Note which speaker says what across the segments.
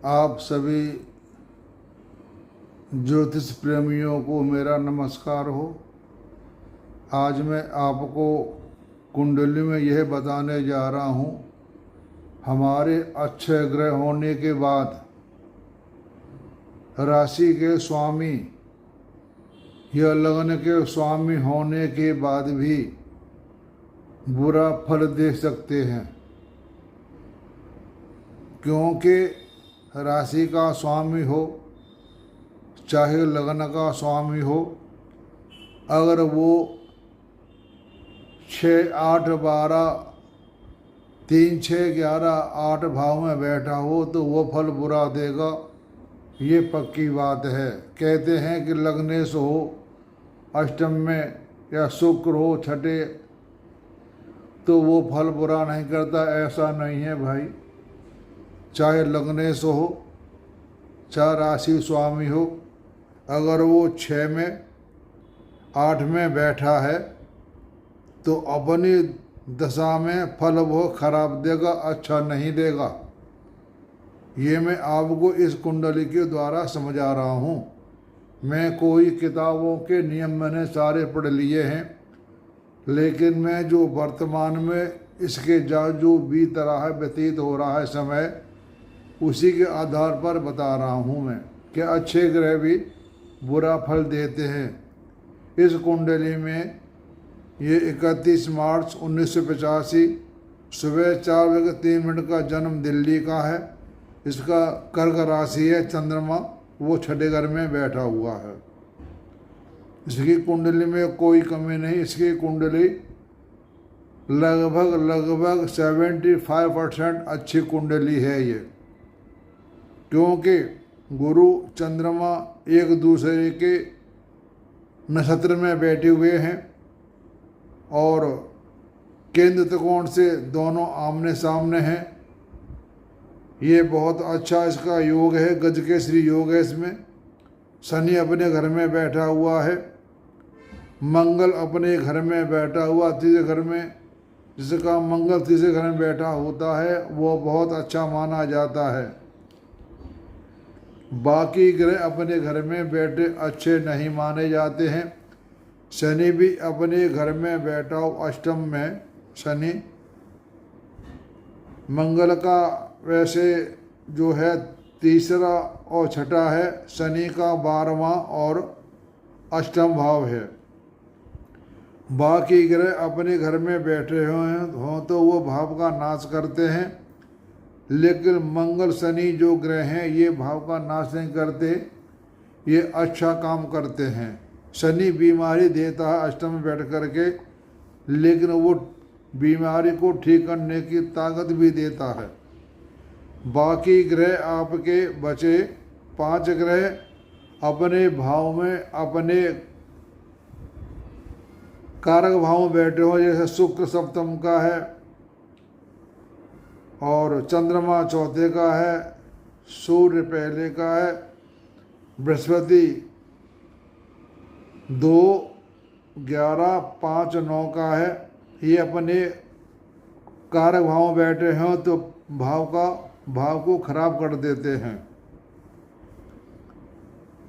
Speaker 1: आप सभी ज्योतिष प्रेमियों को मेरा नमस्कार हो। आज मैं आपको कुंडली में यह बताने जा रहा हूँ, हमारे अच्छे ग्रह होने के बाद राशि के स्वामी या लग्न के स्वामी होने के बाद भी बुरा फल दे सकते हैं, क्योंकि राशि का स्वामी हो चाहे लग्न का स्वामी हो, अगर वो 6, 8, 12, 3, 6, 11, 8 भाव में बैठा हो तो वो फल बुरा देगा। ये पक्की बात है। कहते हैं कि लग्नेश हो अष्टम में या शुक्र हो छठे तो वो फल बुरा नहीं करता। ऐसा नहीं है भाई। चाहे लग्नेश हो चाहे राशि स्वामी हो, अगर वो 6 में 8 में बैठा है तो अपनी दशा में फल वो खराब देगा, अच्छा नहीं देगा। ये मैं आपको इस कुंडली के द्वारा समझा रहा हूँ। मैं कोई किताबों के नियम मैंने सारे पढ़ लिए हैं, लेकिन मैं जो वर्तमान में इसके जो बीत रहा है, व्यतीत हो रहा है समय, उसी के आधार पर बता रहा हूँ मैं कि अच्छे ग्रह भी बुरा फल देते हैं। इस कुंडली में ये 31 मार्च 1985 सुबह 4:03 का जन्म दिल्ली का है। इसका कर्क राशि है, चंद्रमा वो छठे घर में बैठा हुआ है। इसकी कुंडली में कोई कमी नहीं। इसकी कुंडली लगभग 75% अच्छी कुंडली है ये, क्योंकि गुरु चंद्रमा एक दूसरे के नक्षत्र में बैठे हुए हैं और केंद्र त्रिकोण से दोनों आमने सामने हैं। ये बहुत अच्छा इसका योग है, गजकेसरी योग है। इसमें शनि अपने घर में बैठा हुआ है, मंगल अपने घर में बैठा हुआ तीसरे घर में, जिसका मंगल तीसरे घर में बैठा होता है वो बहुत अच्छा माना जाता है। बाकी ग्रह अपने घर में बैठे अच्छे नहीं माने जाते हैं। शनि भी अपने घर में बैठा हो अष्टम में शनि, मंगल का वैसे जो है तीसरा और छठा है, शनि का 12वां और अष्टम भाव है। बाकी ग्रह अपने घर में बैठे हों तो वो भाव का नाश करते हैं, लेकिन मंगल शनि जो ग्रह हैं ये भाव का नाश नहीं करते, ये अच्छा काम करते हैं। शनि बीमारी देता है अष्टम में बैठ करके, लेकिन वो बीमारी को ठीक करने की ताकत भी देता है। बाकी ग्रह आपके बचे 5 ग्रह अपने भाव में, अपने कारक भाव में बैठे हो। जैसे शुक्र सप्तम का है और चंद्रमा चौथे का है, सूर्य पहले का है, बृहस्पति 2, 11, 5, 9 का है। ये अपने कारक भाव में बैठे हैं तो भाव को खराब कर देते हैं।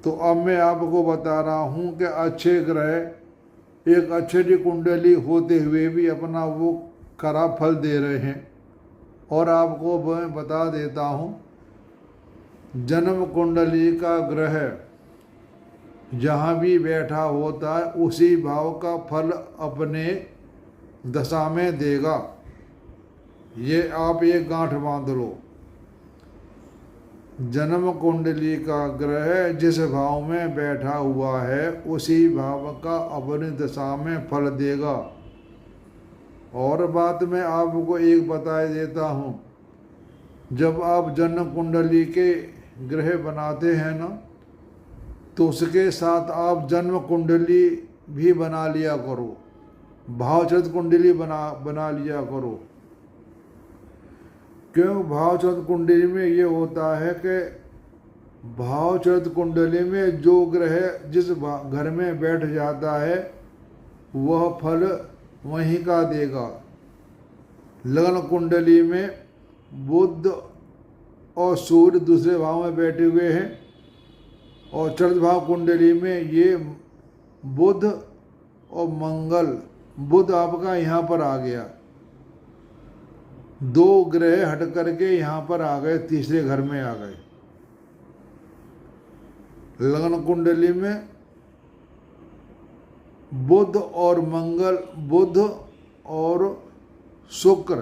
Speaker 1: तो अब मैं आपको बता रहा हूँ कि अच्छे ग्रह एक अच्छी कुंडली होते हुए भी अपना वो खराब फल दे रहे हैं। और आपको मैं बता देता हूँ, जन्म कुंडली का ग्रह जहाँ भी बैठा होता है उसी भाव का फल अपने दशा में देगा। ये आप एक गांठ बांध लो। जन्म कुंडली का ग्रह जिस भाव में बैठा हुआ है उसी भाव का अपनी दशा में फल देगा। और बात मैं आपको एक बता देता हूँ, जब आप जन्म कुंडली के ग्रह बनाते हैं ना, तो उसके साथ आप जन्म कुंडली भी बना लिया करो, भावचरित कुंडली बना लिया करो। क्यों? भावचरित कुंडली में ये होता है कि भावचरित कुंडली में जो ग्रह जिस घर में बैठ जाता है वह फल वहीं का देगा। लग्न कुंडली में बुध और सूर्य दूसरे भाव में बैठे हुए हैं। और चतुर्थ भाव कुंडली में ये बुध और मंगल, बुध आपका यहाँ पर आ गया, 2 ग्रह हट करके यहाँ पर आ गए, तीसरे घर में आ गए। लग्न कुंडली में बुध और मंगल, बुध और शुक्र,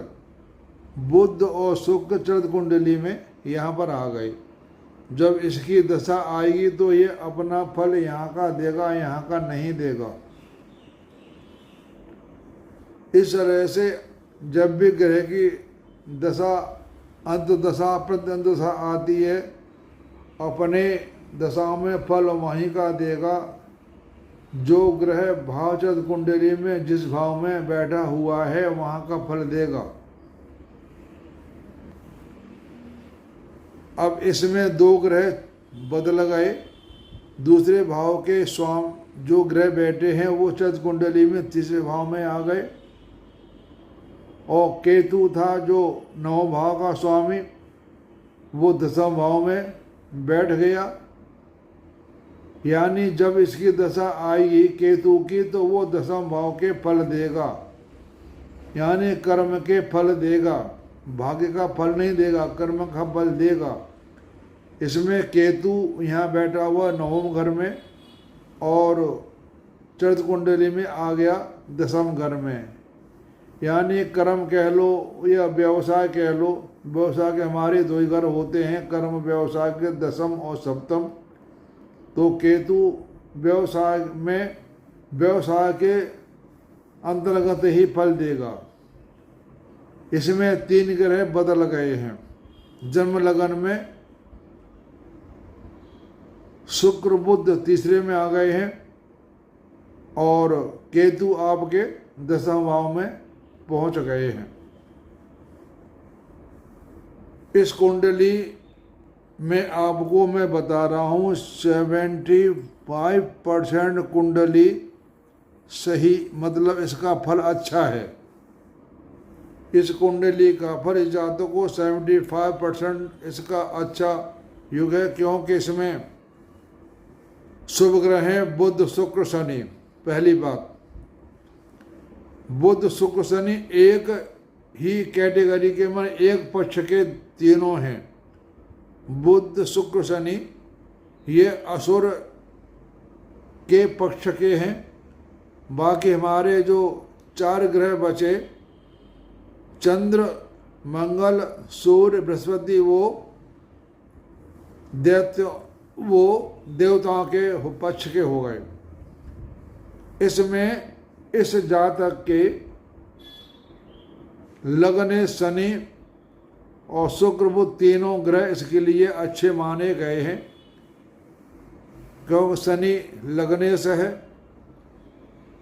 Speaker 1: बुध और शुक्र चतुर्थ कुंडली में यहाँ पर आ गए। जब इसकी दशा आएगी तो ये अपना फल यहाँ का देगा, यहाँ का नहीं देगा। इस तरह से जब भी ग्रह की दशा, अंत दशा, प्रत्यंत दशा आती है, अपने दशाओं में फल वहीं का देगा। जो ग्रह भाव चतुर्थ कुंडली में जिस भाव में बैठा हुआ है वहाँ का फल देगा। अब इसमें 2 ग्रह बदल गए, दूसरे भाव के स्वामी जो ग्रह बैठे हैं वो चतुर्थ कुंडली में तीसरे भाव में आ गए। और केतु था जो 9 भाव का स्वामी, वो 10वें भाव में बैठ गया। यानी जब इसकी दशा आएगी केतु की तो वो 10वें भाव के फल देगा, यानी कर्म के फल देगा, भाग्य का फल नहीं देगा, कर्म का फल देगा। इसमें केतु यहाँ बैठा हुआ 9वें घर में और चतुर्थ कुंडली में आ गया 10वें घर में। यानी कर्म कह लो या व्यवसाय कह लो, व्यवसाय के हमारे 2 ही घर होते हैं, कर्म व्यवसाय के 10म और 7म। तो केतु व्यवसाय में, व्यवसाय के अंतर्गत ही फल देगा। इसमें 3 ग्रह बदल गए हैं। जन्म लगन में शुक्र बुध तीसरे में आ गए हैं और केतु आपके 10वें भाव में पहुंच गए हैं। इस कुंडली में आपको मैं बता रहा हूँ 75% कुंडली सही, मतलब इसका फल अच्छा है। इस कुंडली का फल इस जातक को 75% इसका अच्छा युग है, क्योंकि इसमें शुभ ग्रह हैं बुध शुक्र शनि। पहली बात, बुध शुक्र शनि एक ही कैटेगरी के, मन एक पक्ष के तीनों हैं। बुध शुक्र शनि ये असुर के पक्ष के हैं। बाकी हमारे जो 4 ग्रह बचे, चंद्र मंगल सूर्य बृहस्पति, वो देवताओं के पक्ष के हो गए। इसमें इस जातक के लगने शनि और शुक्र बुध तीनों ग्रह इसके लिए अच्छे माने गए हैं, क्योंकि शनि लगने से है,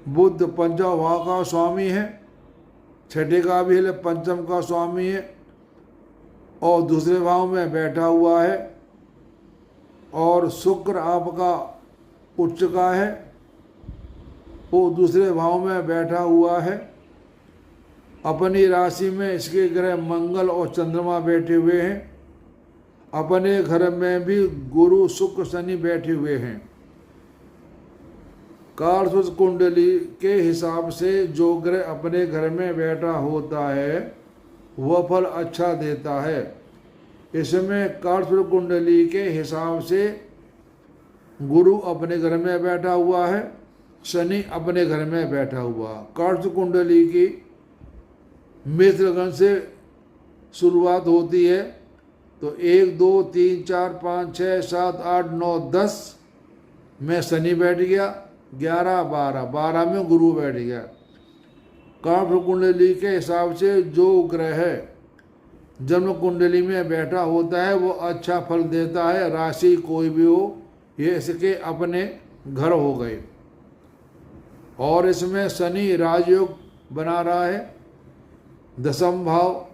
Speaker 1: बुध 5वें भाव का स्वामी है, 6ठे का भी है, 5म का स्वामी है और दूसरे भाव में बैठा हुआ है। और शुक्र आपका उच्च का है, वो दूसरे भाव में बैठा हुआ है। अपनी राशि में इसके ग्रह मंगल और चंद्रमा बैठे हुए हैं। अपने घर में भी गुरु शुक्र शनि बैठे हुए हैं। कारतुस कुंडली के हिसाब से जो ग्रह अपने घर में बैठा होता है वह फल अच्छा देता है। इसमें कारतुस कुंडली के हिसाब से गुरु अपने घर में बैठा हुआ है, शनि अपने घर में बैठा हुआ। कारतुस कुंडली की मेष लग्न से शुरुआत होती है, तो 1 2 3 4 5 6 7 8 9 10 में शनि बैठ गया, 11 12 में गुरु बैठ गया। कारतुस कुंडली के हिसाब से जो ग्रह जन्म कुंडली में बैठा होता है वो अच्छा फल देता है, राशि कोई भी हो, ये इसके अपने घर हो गए। और इसमें शनि राजयोग बना रहा है, 10म भाव,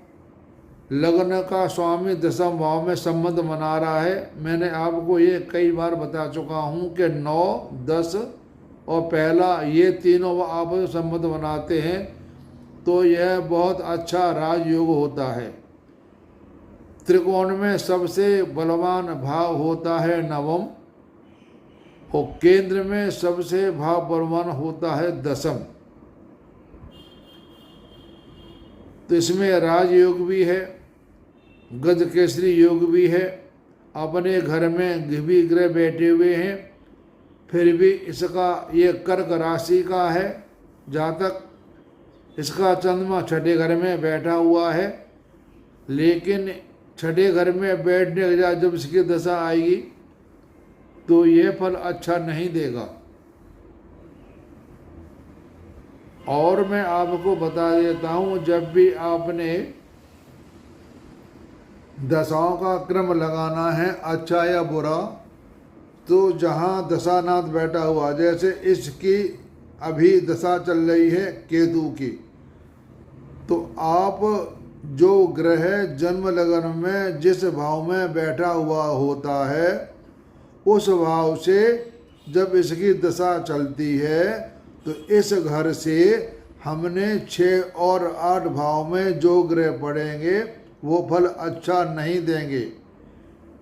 Speaker 1: लग्न का स्वामी 10म भाव में संबंध बना रहा है। मैंने आपको ये कई बार बता चुका हूँ कि 9 10 और पहला ये तीनों आपस में संबंध बनाते हैं, तो यह बहुत अच्छा राजयोग होता है। त्रिकोण में सबसे बलवान भाव होता है नवम, और केंद्र में सबसे भाव बलवान होता है दसम। तो इसमें राजयोग भी है, गज केसरी योग भी है। अपने घर में भी ग्रह बैठे हुए हैं, फिर भी इसका ये कर्क राशि का है जातक, इसका चंद्रमा छठे घर में बैठा हुआ है। लेकिन छठे घर में बैठने के बाद जब इसकी दशा आएगी तो ये फल अच्छा नहीं देगा। और मैं आपको बता देता हूँ, जब भी आपने दशाओं का क्रम लगाना है अच्छा या बुरा, तो जहाँ दशानाथ बैठा हुआ, जैसे इसकी अभी दशा चल रही है केतु की, तो आप जो ग्रह जन्म लगन में जिस भाव में बैठा हुआ होता है, उस भाव से जब इसकी दशा चलती है तो इस घर से हमने 6 और 8 भाव में जो ग्रह पड़ेंगे वो फल अच्छा नहीं देंगे।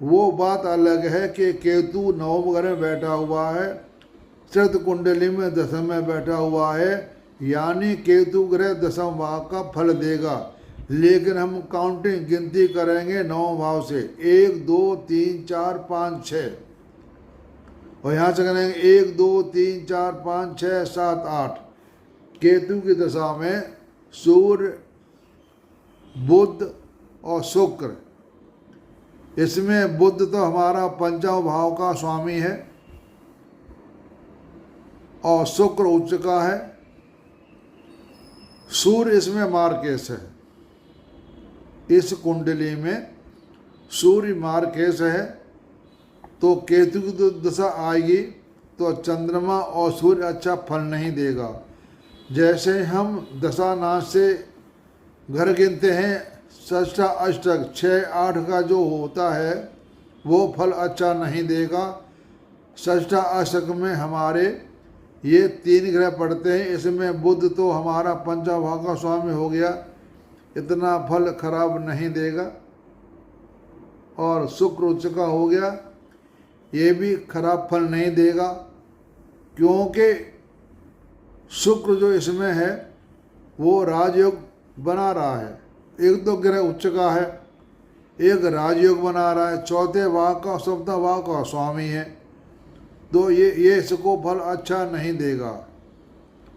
Speaker 1: वो बात अलग है कि केतु नवम घर में बैठा हुआ है, श्रद्ध कुंडली में दसम में बैठा हुआ है, यानी केतु ग्रह दसम भाव का फल देगा। लेकिन हम काउंटिंग गिनती करेंगे नवम भाव से, 1 2 3 4 5 6, और यहाँ से करेंगे 1 2 3 4 5 6 7 8। केतु की दशा में सूर्य, बुध और शुक्र, इसमें बुध तो हमारा पंचम भाव का स्वामी है और शुक्र उच्च का है, सूर्य इसमें मार्केश है। इस कुंडली में सूर्य मार्केश है, तो केतु की दशा आएगी तो चंद्रमा और सूर्य अच्छा फल नहीं देगा। जैसे हम दशानाश से घर गिनते हैं, षष्ठा अष्टक 6 8 का जो होता है वो फल अच्छा नहीं देगा। षष्ठा अष्टक में हमारे ये 3 ग्रह पड़ते हैं, इसमें बुध तो हमारा पंचम भाव का स्वामी हो गया, इतना फल खराब नहीं देगा। और शुक्र उच्च का हो गया, ये भी खराब फल नहीं देगा, क्योंकि शुक्र जो इसमें है वो राजयोग बना रहा है। एक तो ग्रह उच्च का है, एक राजयोग बना रहा है, चौथे भाव का सप्तम भाव का स्वामी है, तो ये इसको फल अच्छा नहीं देगा।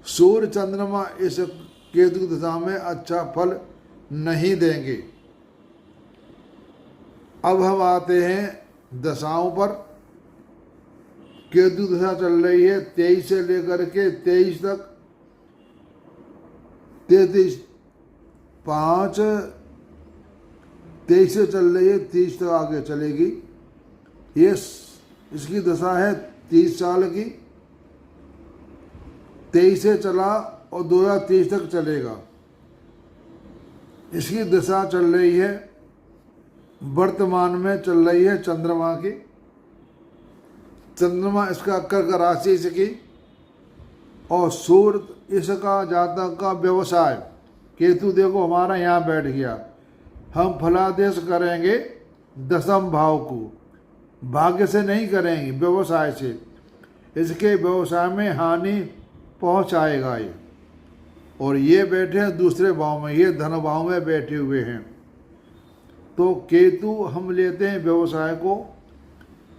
Speaker 1: सूर्य चंद्रमा इस केतु की दशा में अच्छा फल नहीं देंगे। अब हम आते हैं दशाओं पर। केतु दशा चल रही है 23 से लेकर के 23 तक, 33 5 23 से चल रही है, 30 तक आगे चलेगी। ये इसकी दशा है 30 साल की, 23 से चला और 2030 तक चलेगा। इसकी दशा चल रही है, वर्तमान में चल रही है चंद्रमा की। चंद्रमा इसका कर्क राशि इसकी, और सूर्य इसका जातक का व्यवसाय। केतु देखो हमारा यहाँ बैठ गया, हम फलादेश करेंगे दसम भाव को, भाग्य से नहीं करेंगे, व्यवसाय से। इसके व्यवसाय में हानि पहुँचाएगा ये। और ये बैठे हैं दूसरे भाव में, ये धन भाव में बैठे हुए हैं। तो केतु हम लेते हैं व्यवसाय को,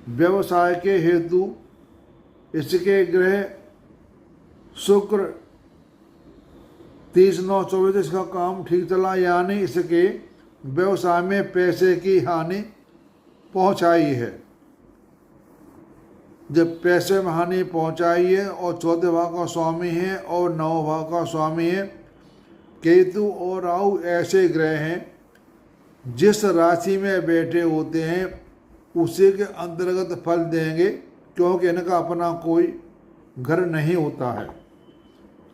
Speaker 1: व्यवसाय के हेतु इसके ग्रह शुक्र 30/9/24 इसका काम ठीक चला, यानी इसके व्यवसाय में पैसे की हानि पहुंचाई है। जब पैसे में हानि पहुंचाई है, और चौथे भाव का स्वामी है और 9 भाव का स्वामी है। केतु और राहु ऐसे ग्रह हैं जिस राशि में बैठे होते हैं उसी के अंतर्गत फल देंगे, क्योंकि इनका अपना कोई घर नहीं होता है।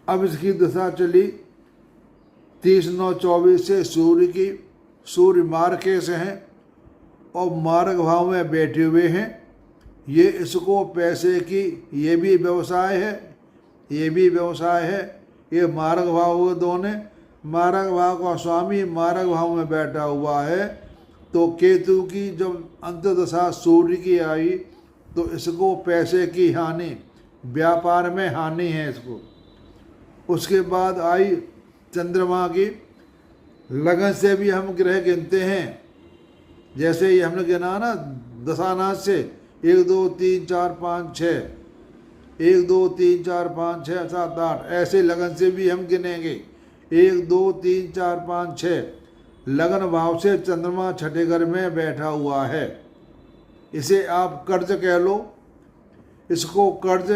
Speaker 1: अब इसकी दशा चली 30/9/24 से सूर्य की। सूर्य मार्केश हैं और मार्ग भाव में बैठे हुए हैं। ये इसको पैसे की, ये भी व्यवसाय है, ये भी व्यवसाय है। ये मार्ग भाव हुए दोनों, मार्ग भाव का स्वामी मार्ग भाव में बैठा हुआ है, तो केतु की जब अंतर्दशा सूर्य की आई तो इसको पैसे की हानि, व्यापार में हानि है इसको। उसके बाद आई चंद्रमा की, लगन से भी हम ग्रह गिनते हैं, जैसे ही हमने गिना ना दशानाथ से 1 2 3 4 5 6, 1 2 3 4 5 6 7 8, ऐसे लगन से भी हम गिनेंगे 1 2 3 4 5 6। लगन भाव से चंद्रमा छठे घर में बैठा हुआ है। इसे आप कर्ज कह लो, इसको कर्ज,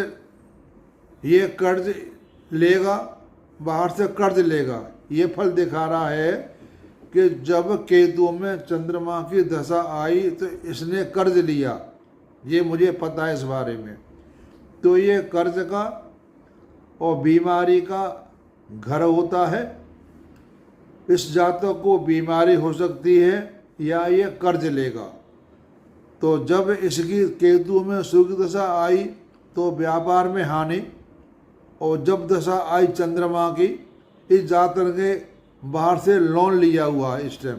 Speaker 1: ये कर्ज लेगा, बाहर से कर्ज लेगा। ये फल दिखा रहा है कि जब केतु में चंद्रमा की दशा आई तो इसने कर्ज लिया, ये मुझे पता है इस बारे में। तो ये कर्ज का और बीमारी का घर होता है। इस जातक को बीमारी हो सकती है या ये कर्ज लेगा। तो जब इसकी केतु में सूर्य दशा आई तो व्यापार में हानि, और जब दशा आई चंद्रमा की, इस जातक ने बाहर से लोन लिया हुआ है इस टाइम,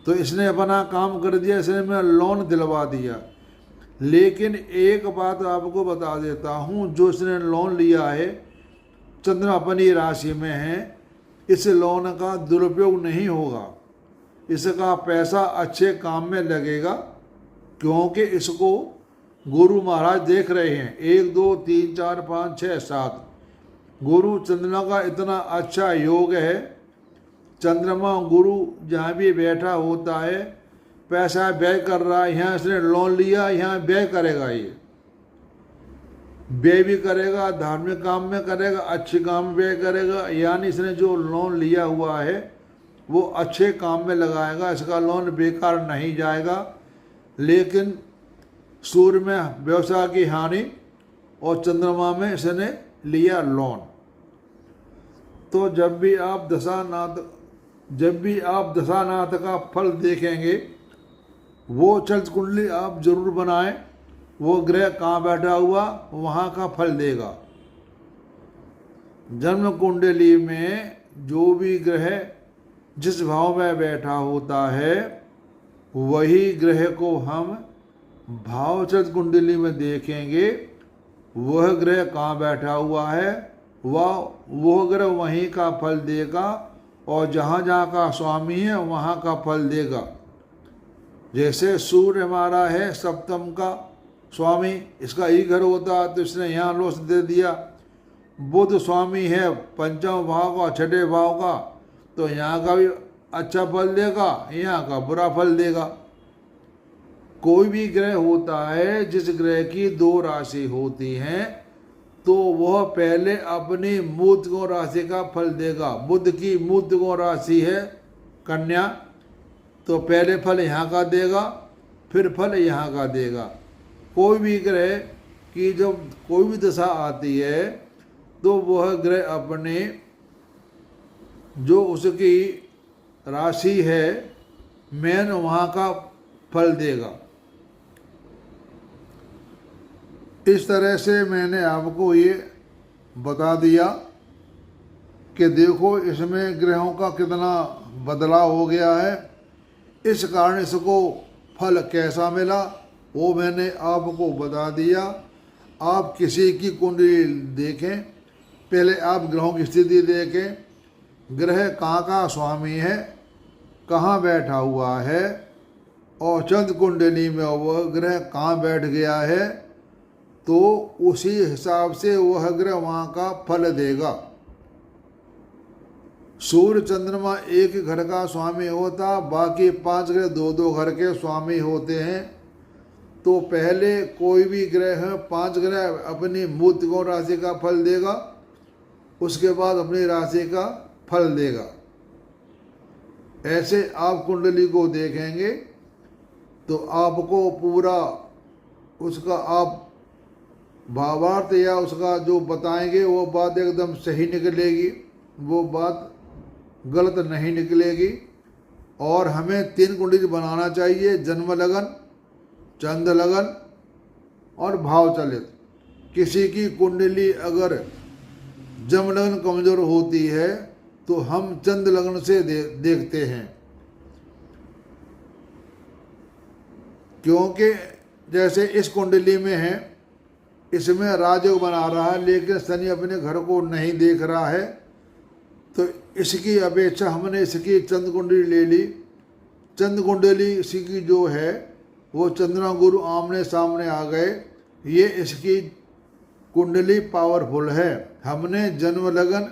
Speaker 1: तो इसने अपना काम कर दिया, इसने मैं लोन दिलवा दिया। लेकिन एक बात आपको बता देता हूँ, जो इसने लोन लिया है, चंद्रमा अपनी राशि में है, इस लोन का दुरुपयोग नहीं होगा, इसका पैसा अच्छे काम में लगेगा, क्योंकि इसको गुरु महाराज देख रहे हैं। 1 2 3 4 5 6 7, गुरु चंद्रमा का इतना अच्छा योग है। चंद्रमा गुरु जहाँ भी बैठा होता है, पैसा व्यय कर रहा है, यहाँ इसने लोन लिया, यहाँ व्यय करेगा, ये व्यय भी करेगा, धार्मिक काम में करेगा, अच्छे काम में व्यय करेगा। यानी इसने जो लोन लिया हुआ है वो अच्छे काम में लगाएगा, इसका लोन बेकार नहीं जाएगा। लेकिन सूर्य में व्यवसाय की हानि और चंद्रमा में इसने लिया लोन। तो जब भी आप दशानाथ का फल देखेंगे, वो चरित्र कुंडली आप जरूर बनाएं, वो ग्रह कहाँ बैठा हुआ वहाँ का फल देगा। जन्म कुंडली में जो भी ग्रह जिस भाव में बैठा होता है, वही ग्रह को हम भाव चरित्र कुंडली में देखेंगे, वह ग्रह कहाँ बैठा हुआ है, वह ग्रह वहीं का फल देगा, और जहाँ जहाँ का स्वामी है वहाँ का फल देगा। जैसे सूर्य हमारा है सप्तम का स्वामी, इसका ही घर होता तो इसने यहाँ लोस दे दिया। बुध स्वामी है पंचम भाव का, छठे भाव का, तो यहाँ का भी अच्छा फल देगा, यहाँ का बुरा फल देगा। कोई भी ग्रह होता है, जिस ग्रह की 2 राशि होती हैं, तो वह पहले अपनी मूल त्रिकोण राशि का फल देगा। बुध की मूल त्रिकोण राशि है कन्या, तो पहले फल यहाँ का देगा, फिर फल यहाँ का देगा। कोई भी ग्रह की जब कोई भी दशा आती है, तो वह ग्रह अपने जो उसकी राशि है मेन वहाँ का फल देगा। इस तरह से मैंने आपको ये बता दिया कि देखो इसमें ग्रहों का कितना बदलाव हो गया है। इस कारण इसको फल कैसा मिला वो मैंने आपको बता दिया। आप किसी की कुंडली देखें, पहले आप ग्रहों की स्थिति देखें, ग्रह कहाँ का स्वामी है, कहाँ बैठा हुआ है, और चंद्र कुंडली में वह ग्रह कहाँ बैठ गया है, तो उसी हिसाब से वह ग्रह वहाँ का फल देगा। सूर्य चंद्रमा एक ही घर का स्वामी होता, बाकी 5 ग्रह 2-2 घर के स्वामी होते हैं। तो पहले कोई भी ग्रह है 5 ग्रह अपनी मूल त्रिकोण राशि का फल देगा, उसके बाद अपनी राशि का फल देगा। ऐसे आप कुंडली को देखेंगे तो आपको पूरा उसका आप भावार्थ या उसका जो बताएंगे वो बात एकदम सही निकलेगी, वो बात गलत नहीं निकलेगी। और हमें 3 कुंडली बनाना चाहिए, जन्म लगन, चंद्र लगन और भाव चलित। किसी की कुंडली अगर जन्म लगन कमजोर होती है तो हम चंद्र लगन से देखते हैं। क्योंकि जैसे इस कुंडली में है, इसमें राजयोग बना रहा है, लेकिन शनि अपने घर को नहीं देख रहा है, तो इसकी अपेक्षा हमने इसकी चंद्र कुंडली ले ली। चंद्र कुंडली इसकी जो है वो चंद्रमा गुरु आमने सामने आ गए, ये इसकी कुंडली पावरफुल है। हमने जन्म लगन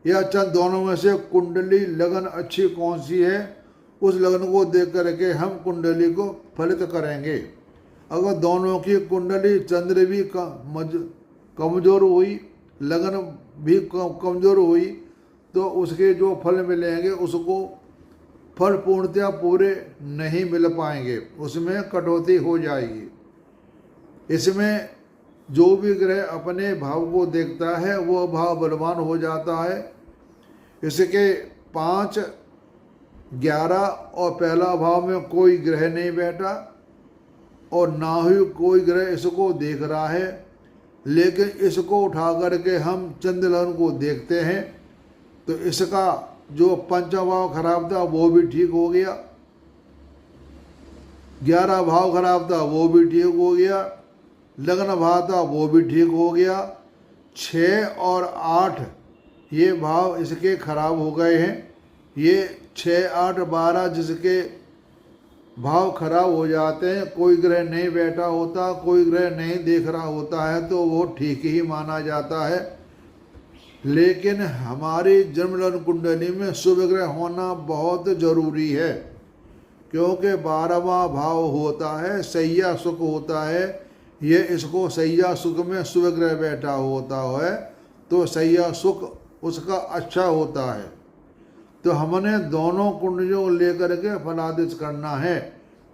Speaker 1: या चंद्र दोनों में से कुंडली लगन अच्छी कौन सी है, उस लगन को देख करके हम कुंडली को फलित करेंगे। अगर दोनों की कुंडली चंद्र भी कमज़ोर हुई, लगन भी कमज़ोर हुई, तो उसके जो फल मिलेंगे उसको फल पूर्णतया पूरे नहीं मिल पाएंगे, उसमें कटौती हो जाएगी। इसमें जो भी ग्रह अपने भाव को देखता है वो भाव बलवान हो जाता है। इसके 5, 11 और पहला भाव में कोई ग्रह नहीं बैठा और ना ही कोई ग्रह इसको देख रहा है, लेकिन इसको उठा करके हम चंद्रलग्न को देखते हैं तो इसका जो पंचम भाव खराब था वो भी ठीक हो गया, 11 भाव खराब था वो भी ठीक हो गया, लग्न भाव था वो भी ठीक हो गया। 6 और 8 ये भाव इसके खराब हो गए हैं। ये 6, 8, 12 जिसके भाव खराब हो जाते हैं, कोई ग्रह नहीं बैठा होता, कोई ग्रह नहीं देख रहा होता है, तो वो ठीक ही माना जाता है। लेकिन हमारी जन्मलग्न कुंडली में शुभ ग्रह होना बहुत ज़रूरी है, क्योंकि 12वां भाव होता है सैया सुख होता है। ये इसको सैया सुख में शुभ ग्रह बैठा होता है तो सैया सुख उसका अच्छा होता है। तो हमने दोनों कुंडलियों को लेकर के फलादेश करना है।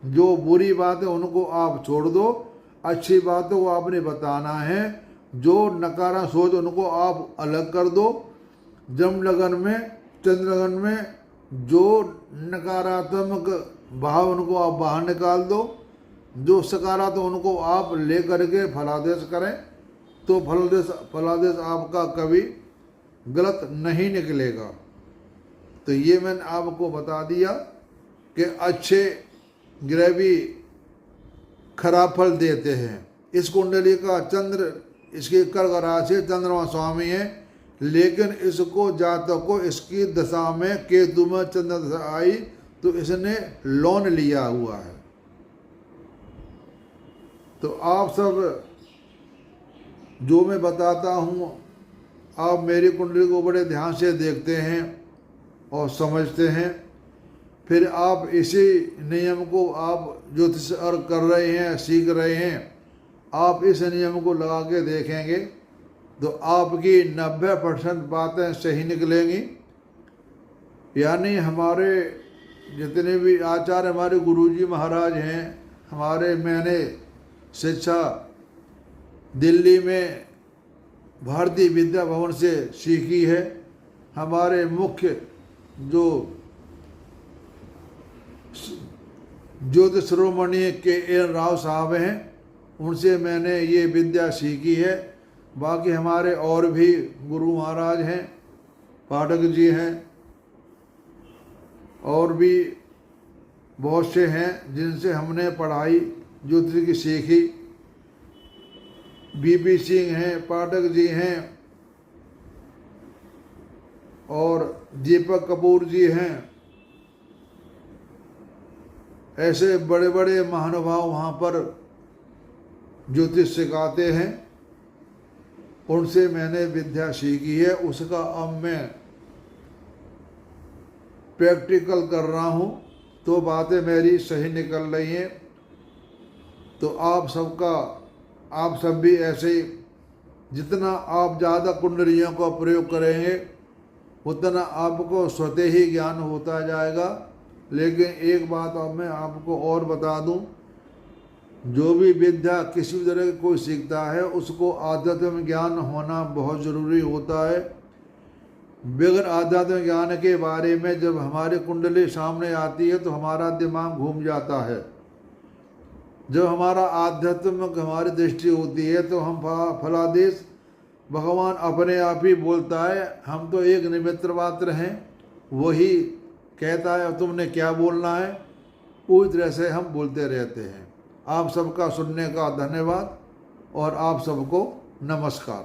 Speaker 1: जो बुरी बात है उनको आप छोड़ दो, अच्छी बातों को आपने बताना है। जो नकारात्मक सोच उनको आप अलग कर दो। जन्म लगन में, चंद्र लगन में जो नकारात्मक भाव उनको आप बाहर निकाल दो, जो सकारात्मक उनको आप ले करके फलादेश करें, तो फलादेश आपका कभी गलत नहीं निकलेगा। तो ये मैंने आपको बता दिया कि अच्छे ग्रह भी खराब फल देते हैं। इस कुंडली का चंद्र, इसकी कर्क राशि चंद्रमा स्वामी है, लेकिन इसको जातक को इसकी दशा में केतु में चंद्र दशा आई तो इसने लोन लिया हुआ है। तो आप सब जो मैं बताता हूँ, आप मेरी कुंडली को बड़े ध्यान से देखते हैं और समझते हैं, फिर आप इसी नियम को आप ज्योतिष कर रहे हैं, सीख रहे हैं, आप इस नियम को लगा के देखेंगे तो आपकी 90% बातें सही निकलेंगी। यानी हमारे जितने भी आचार्य, हमारे गुरुजी महाराज हैं, हमारे मैंने शिक्षा दिल्ली में भारतीय विद्या भवन से सीखी है। हमारे मुख्य जो ज्योतिष शिरोमणि के राव साहब हैं, उनसे मैंने ये विद्या सीखी है। बाकी हमारे और भी गुरु महाराज हैं, पाठक जी हैं, और भी बहुत से हैं जिनसे हमने पढ़ाई ज्योतिष की सीखी। बीपी सिंह हैं, पाठक जी हैं, और दीपक कपूर जी हैं। ऐसे बड़े बड़े महानुभाव वहाँ पर ज्योतिष सिखाते हैं, उनसे मैंने विद्या सीखी है। उसका अब मैं प्रैक्टिकल कर रहा हूँ, तो बातें मेरी सही निकल रही हैं। तो आप सब भी ऐसे ही, जितना आप ज़्यादा कुंडलियों का प्रयोग करेंगे उतना आपको स्वतः ही ज्ञान होता जाएगा। लेकिन एक बात अब मैं आपको और बता दूं, जो भी विद्या किसी भी तरह की कोई सीखता है उसको आध्यात्मिक ज्ञान होना बहुत ज़रूरी होता है। बगैर आध्यात्मिक ज्ञान के बारे में जब हमारी कुंडली सामने आती है तो हमारा दिमाग घूम जाता है। जब हमारा आध्यात्मिक हमारी दृष्टि होती है तो हम फलादेश भगवान अपने आप ही बोलता है, हम तो एक निमित्त मात्र हैं, वही कहता है तुमने क्या बोलना है, पूरी तरह से हम बोलते रहते हैं। आप सबका सुनने का धन्यवाद और आप सबको नमस्कार।